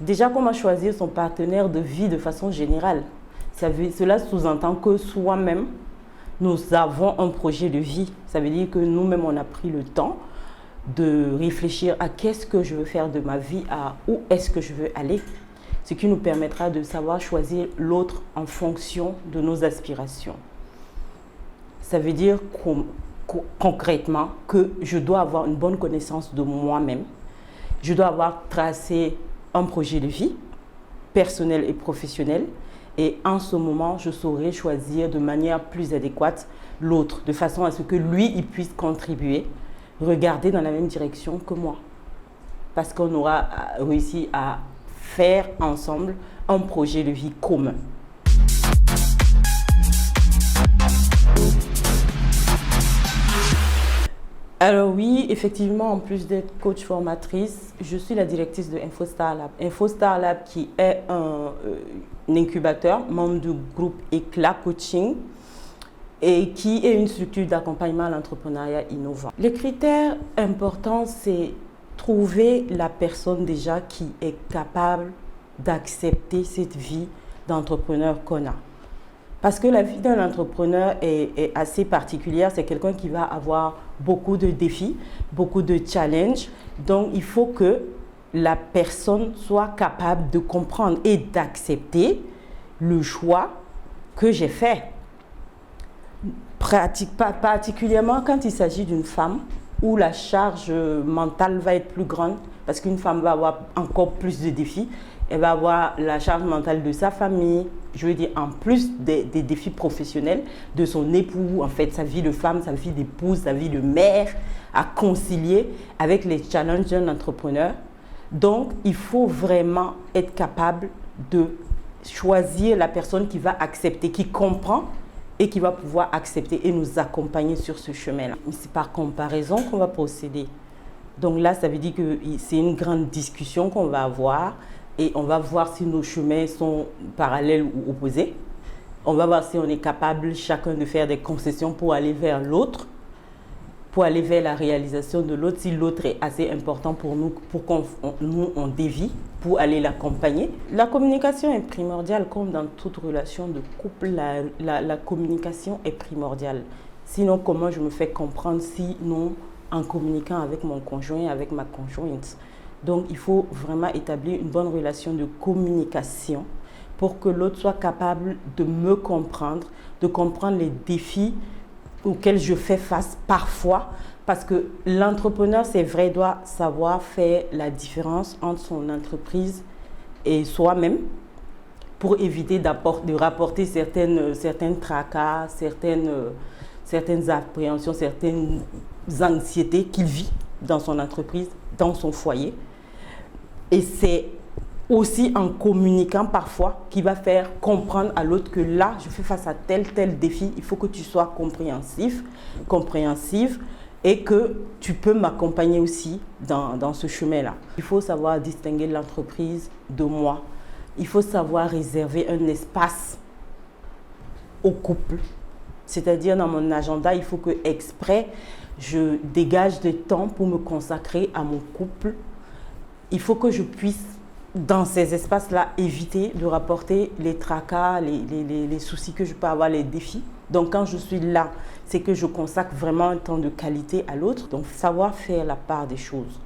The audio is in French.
Déjà, comment choisir son partenaire de vie de façon générale? Cela sous-entend que soi-même, nous avons un projet de vie. Ça veut dire que nous-mêmes, on a pris le temps de réfléchir à qu'est-ce que je veux faire de ma vie, à où est-ce que je veux aller. Ce qui nous permettra de savoir choisir l'autre en fonction de nos aspirations. Ça veut dire concrètement que je dois avoir une bonne connaissance de moi-même. Je dois avoir tracé un projet de vie, personnel et professionnel. Et en ce moment, je saurai choisir de manière plus adéquate l'autre, de façon à ce que lui, il puisse contribuer, regarder dans la même direction que moi. Parce qu'on aura réussi à faire ensemble un projet de vie commun. Alors oui, effectivement, en plus d'être coach formatrice, je suis la directrice de InfoStar Lab. InfoStar Lab qui est un incubateur, membre du groupe Éclat Coaching et qui est une structure d'accompagnement à l'entrepreneuriat innovant. Les critères importants, c'est trouver la personne déjà qui est capable d'accepter cette vie d'entrepreneur qu'on a. Parce que la vie d'un entrepreneur est assez particulière. C'est quelqu'un qui va avoir beaucoup de défis, beaucoup de challenges. Donc, il faut que la personne soit capable de comprendre et d'accepter le choix que j'ai fait. Particulièrement quand il s'agit d'une femme où la charge mentale va être plus grande parce qu'une femme va avoir encore plus de défis. Elle va avoir la charge mentale de sa famille, je veux dire en plus des défis professionnels de son époux, en fait sa vie de femme, sa vie d'épouse, sa vie de mère à concilier avec les challenges d'un entrepreneur. Donc il faut vraiment être capable de choisir la personne qui va accepter, qui comprend et qui va pouvoir accepter et nous accompagner sur ce chemin-là. C'est par comparaison qu'on va procéder. Donc là, ça veut dire que c'est une grande discussion qu'on va avoir. Et on va voir si nos chemins sont parallèles ou opposés. On va voir si on est capable chacun de faire des concessions pour aller vers l'autre, pour aller vers la réalisation de l'autre, si l'autre est assez important pour nous, pour qu'on on dévie, pour aller l'accompagner. La communication est primordiale, comme dans toute relation de couple, la communication est primordiale. Sinon, comment je me fais comprendre sinon en communiquant avec mon conjoint, avec ma conjointe? Donc, il faut vraiment établir une bonne relation de communication pour que l'autre soit capable de me comprendre, de comprendre les défis auxquels je fais face parfois. Parce que l'entrepreneur, c'est vrai, doit savoir faire la différence entre son entreprise et soi-même pour éviter de rapporter certains tracas, certaines appréhensions, certaines anxiétés qu'il vit dans son entreprise, dans son foyer. Et c'est aussi en communiquant parfois qu'il va faire comprendre à l'autre que là, je fais face à tel défi, il faut que tu sois compréhensive et que tu peux m'accompagner aussi dans ce chemin-là. Il faut savoir distinguer l'entreprise de moi. Il faut savoir réserver un espace au couple. C'est-à-dire dans mon agenda, il faut que exprès, je dégage du temps pour me consacrer à mon couple. Il faut que je puisse, dans ces espaces-là, éviter de rapporter les tracas, les soucis que je peux avoir, les défis. Donc, quand je suis là, c'est que je consacre vraiment un temps de qualité à l'autre. Donc, savoir faire la part des choses.